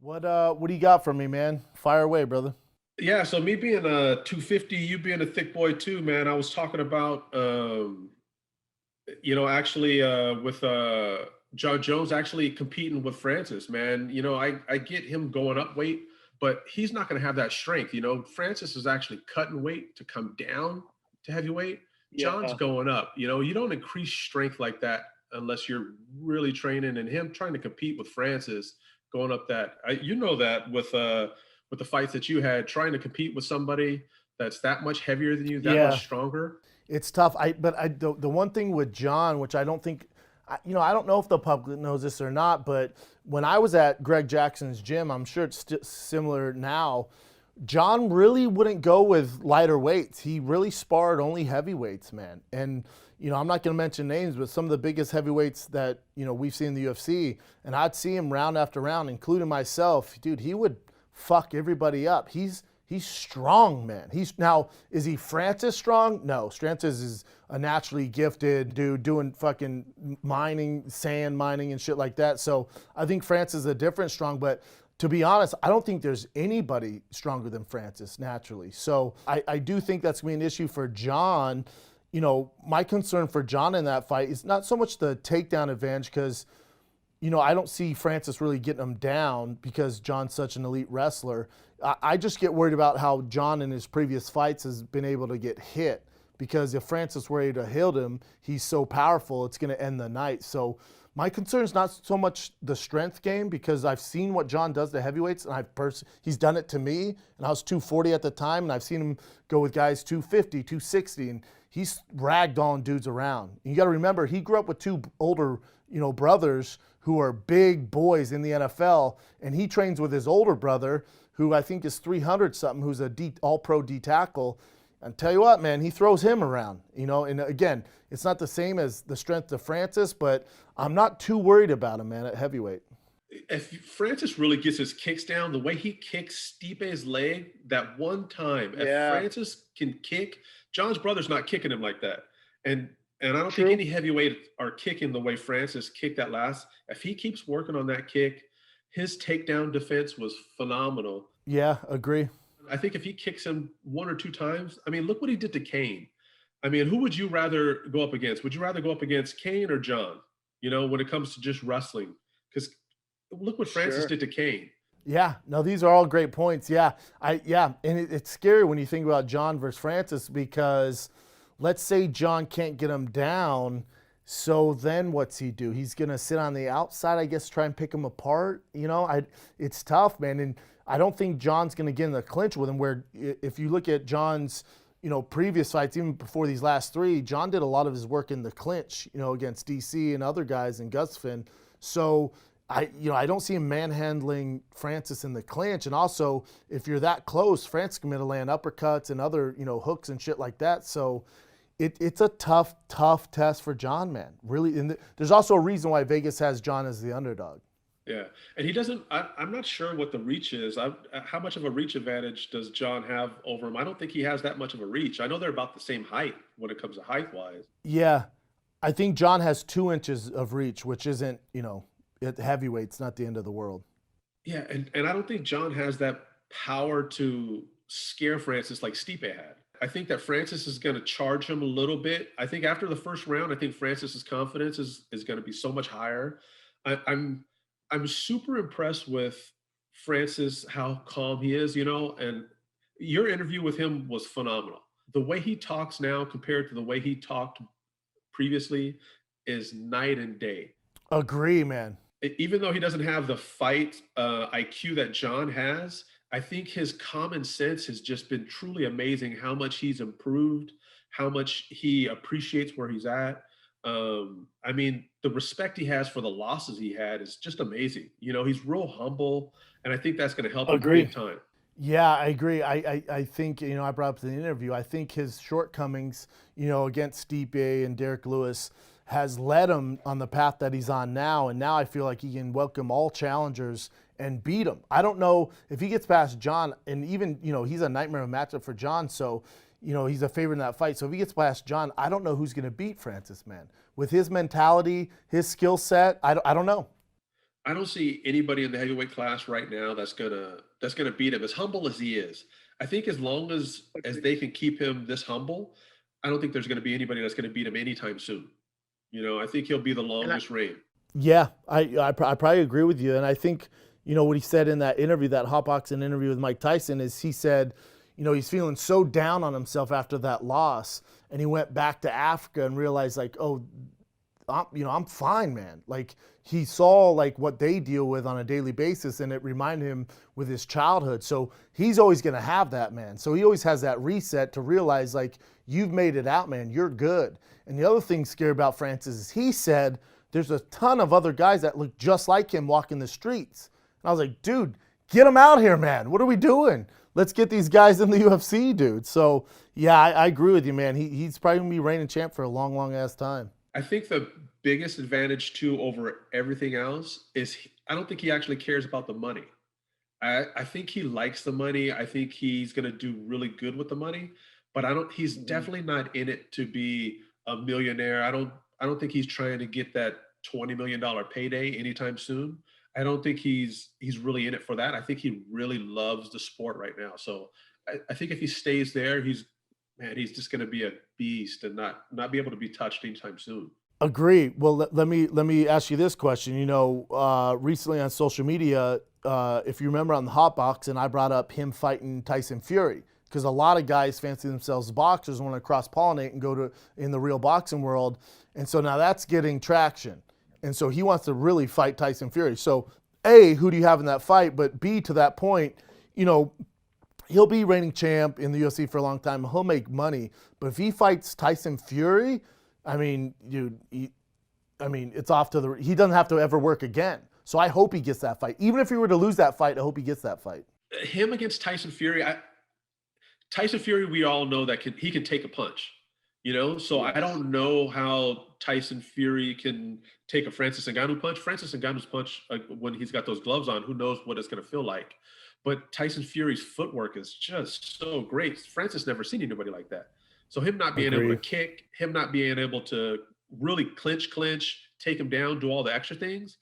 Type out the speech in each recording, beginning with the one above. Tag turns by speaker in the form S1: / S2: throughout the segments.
S1: What do you got for me, man? Fire away, brother.
S2: Yeah, so me being a 250, you being a thick boy too, man. I was talking about actually with John Jones actually competing with Francis, man. I get him going up weight, but he's not going to have that strength. Francis is actually cutting weight to come down to heavyweight. John's
S1: Yeah.
S2: going up. You don't increase strength like that unless you're really training. And him trying to compete with Francis going up that with the fights that you had, trying to compete with somebody that's that much heavier than you, that
S1: Yeah,
S2: much stronger.
S1: it's tough. The one thing with John, which I don't think, I don't know if the public knows this or not, but when I was at Greg Jackson's gym, I'm sure it's similar now. John really wouldn't go with lighter weights. He really sparred only heavyweights, man. And I'm not going to mention names, but some of the biggest heavyweights that we've seen in the UFC, and I'd see him round after round, including myself. Dude, he would fuck everybody up. He's strong, man. Is he Francis strong? No, Francis is a naturally gifted dude doing fucking mining, sand mining and shit like that. So I think Francis is a different strong, but to be honest, I don't think there's anybody stronger than Francis naturally. So I do think that's going to be an issue for John. My concern for John in that fight is not so much the takedown advantage because I don't see Francis really getting him down because John's such an elite wrestler. I just get worried about how John in his previous fights has been able to get hit because if Francis were able to hit him, he's so powerful, it's going to end the night. So my concern is not so much the strength game because I've seen what John does to heavyweights and he's done it to me and I was 240 at the time and I've seen him go with guys 250, 260 and he's ragdolling dudes around. You got to remember he grew up with two older, brothers who are big boys in the NFL and he trains with his older brother who I think is 300 something who's a all-pro D tackle. And tell you what, man, he throws him around, and again, it's not the same as the strength of Francis, but I'm not too worried about him, man, at heavyweight.
S2: If Francis really gets his kicks down, the way he kicks Stipe's leg that one time, if
S1: Yeah,
S2: Francis can kick, John's brother's not kicking him like that. And I don't think
S1: true.
S2: any heavyweight are kicking the way Francis kicked that last. If he keeps working on that kick, his takedown defense was phenomenal.
S1: Yeah, agree.
S2: I think if he kicks him one or two times, I mean, look what he did to Kane. I mean, who would you rather go up against? Would you rather go up against Kane or John? When it comes to just wrestling, because look what Francis
S1: Sure.
S2: did to Kane.
S1: Yeah, no, these are all great points. And it's scary when you think about John versus Francis because let's say John can't get him down, so then what's he do? He's gonna sit on the outside, I guess, try and pick him apart. It's tough, man, and I don't think John's gonna get in the clinch with him. Where if you look at John's previous fights, even before these last three, John did a lot of his work in the clinch, against DC and other guys and Gustafsson. So I don't see him manhandling Francis in the clinch. And also, if you're that close, Francis can land uppercuts and other, hooks and shit like that. So it's a tough, tough test for John, man. Really, and there's also a reason why Vegas has John as the underdog.
S2: Yeah, and he doesn't. I'm not sure what the reach is. How much of a reach advantage does John have over him? I don't think he has that much of a reach. I know they're about the same height when it comes to height wise.
S1: Yeah, I think John has 2 inches of reach, which isn't, at heavyweight's not the end of the world.
S2: Yeah, and I don't think John has that power to scare Francis like Stipe had. I think that Francis is going to charge him a little bit. I think after the first round, I think Francis's confidence is going to be so much higher. I'm super impressed with Francis, how calm he is, and your interview with him was phenomenal. The way he talks now compared to the way he talked previously is night and day.
S1: Agree, man.
S2: Even though he doesn't have the fight IQ that John has, I think his common sense has just been truly amazing. How much he's improved, how much he appreciates where he's at. I mean, the respect he has for the losses he had is just amazing. He's real humble, and I think that's going to help him
S1: Agree.
S2: big time.
S1: Yeah, I agree. I think, I brought up in the interview, I think his shortcomings, against Stipe and Derek Lewis has led him on the path that he's on now. And now I feel like he can welcome all challengers and beat them. I don't know if he gets past John, and even, he's a nightmare of a matchup for John. So, he's a favorite in that fight. So if he gets past John, I don't know who's going to beat Francis, man. With his mentality, his skill set, I don't know.
S2: I don't see anybody in the heavyweight class right now that's gonna beat him. As humble as he is, I think as long as they can keep him this humble, I don't think there's gonna be anybody that's gonna beat him anytime soon. I think he'll be the
S3: And I,
S2: longest reign.
S1: Yeah, I probably agree with you, and I think what he said in that interview, that hot boxing interview with Mike Tyson, is he said, he's feeling so down on himself after that loss, and he went back to Africa and realized like, oh, I'm fine, man. Like he saw like what they deal with on a daily basis, and it reminded him with his childhood. So he's always gonna have that, man. So he always has that reset to realize like you've made it out, man. You're good. And the other thing scary about Francis is he said there's a ton of other guys that look just like him walking the streets. And I was like, dude, get them out here, man. What are we doing? Let's get these guys in the UFC, dude. So yeah, I agree with you, man. He's probably gonna be reigning champ for a long, long ass time.
S2: I think the biggest advantage too over everything else is I don't think he actually cares about the money. I think he likes the money. I think he's going to do really good with the money, but I don't. He's definitely not in it to be a millionaire. I don't think he's trying to get that $20 million payday anytime soon. I don't think he's really in it for that. I think he really loves the sport right now. So I think if he stays there, he's just going to be a beast and not be able to be touched anytime soon.
S1: Agree. Well, let me ask you this question. Recently on social media, if you remember on the Hot Box, and I brought up him fighting Tyson Fury because a lot of guys fancy themselves boxers and want to cross pollinate and go to in the real boxing world, and so now that's getting traction, and so he wants to really fight Tyson Fury. So, A, who do you have in that fight? But B, to that point, he'll be reigning champ in the UFC for a long time. He'll make money, but if he fights Tyson Fury, I mean, dude, it's off to the. He doesn't have to ever work again. So I hope he gets that fight. Even if he were to lose that fight, I hope he gets that fight.
S2: Him against Tyson Fury, Tyson Fury, we all know that he can take a punch. So I don't know how Tyson Fury can take a Francis Ngannou punch. Francis Ngannou's punch, when he's got those gloves on, who knows what it's going to feel like. But Tyson Fury's footwork is just so great. Francis never seen anybody like that. So him not being able to kick, him not being able to really clinch, take him down, do all the extra things,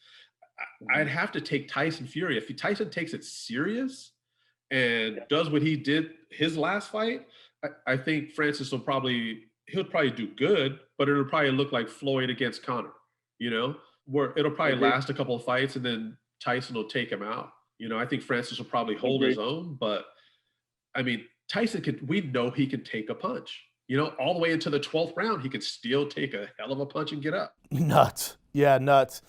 S2: I'd have to take Tyson Fury. If Tyson takes it serious and does what he did his last fight, I think Francis he'll probably do good, but it'll probably look like Floyd against Conor, where it'll probably last a couple of fights and then Tyson will take him out. I think Francis will probably hold his own, but I mean, we know he can take a punch. All the way into the 12th round, he could still take a hell of a punch and get up.
S1: Nuts. Yeah, nuts.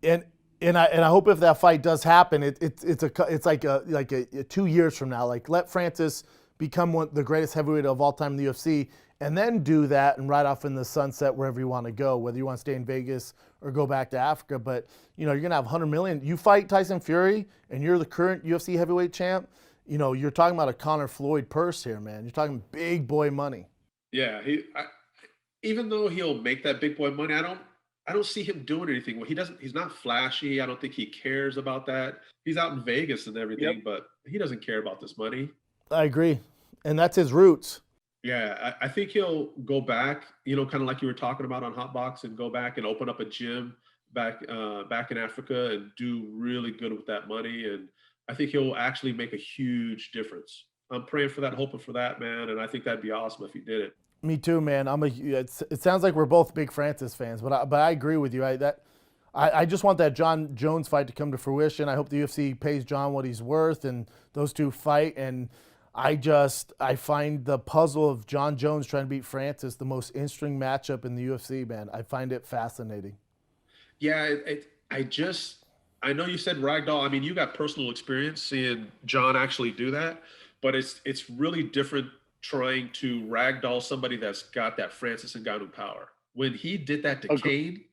S1: And I hope if that fight does happen, it's like 2 years from now. Like let Francis become the greatest heavyweight of all time in the UFC, and then do that and ride off in the sunset wherever you want to go, whether you want to stay in Vegas or go back to Africa. But you're gonna have 100 million. You fight Tyson Fury, and you're the current UFC heavyweight champ. You're talking about a Conor Floyd purse here, man. You're talking big boy money.
S2: Yeah, even though he'll make that big boy money, I don't see him doing anything. Well, he's not flashy. I don't think he cares about that. He's out in Vegas and everything, but he doesn't care about this money.
S1: I agree. And that's his roots.
S2: Yeah, I think he'll go back, kind of like you were talking about on Hotbox, and go back and open up a gym back in Africa and do really good with that money. And I think he'll actually make a huge difference. I'm praying for that, hoping for that, man. And I think that'd be awesome if he did it.
S1: Me too, man. It sounds like we're both big Francis fans, but I agree with you. I just want that John Jones fight to come to fruition. I hope the UFC pays John what he's worth and those two fight. And I find the puzzle of John Jones trying to beat Francis the most interesting matchup in the UFC, man. I find it fascinating.
S2: Yeah, I know you said ragdoll. I mean, you got personal experience seeing John actually do that, but it's really different trying to ragdoll somebody that's got that Francis Ngannou power. When he did that to Kane,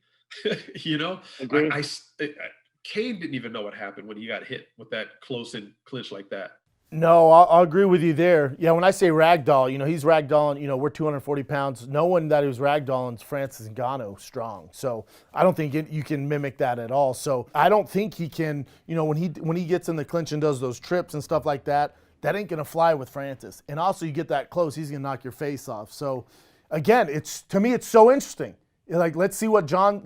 S2: Kane didn't even know what happened when he got hit with that close in clinch like that.
S1: No, I'll agree with you there. Yeah, when I say ragdoll, he's ragdolling, we're 240 pounds. No one that he was ragdolling is Francis Ngannou strong. So I don't think you can mimic that at all. So I don't think he can, when he gets in the clinch and does those trips and stuff like that, that ain't going to fly with Francis. And also you get that close, he's going to knock your face off. So again, to me, it's so interesting. Like, let's see what John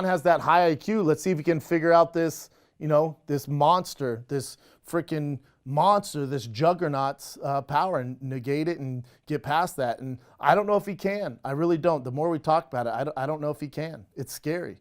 S1: has that high IQ. Let's see if he can figure out this, this monster, this freaking monster, this juggernaut's power, and negate it and get past that. And I don't know if he can. I really don't. The more we talk about it, I don't know if he can. It's scary.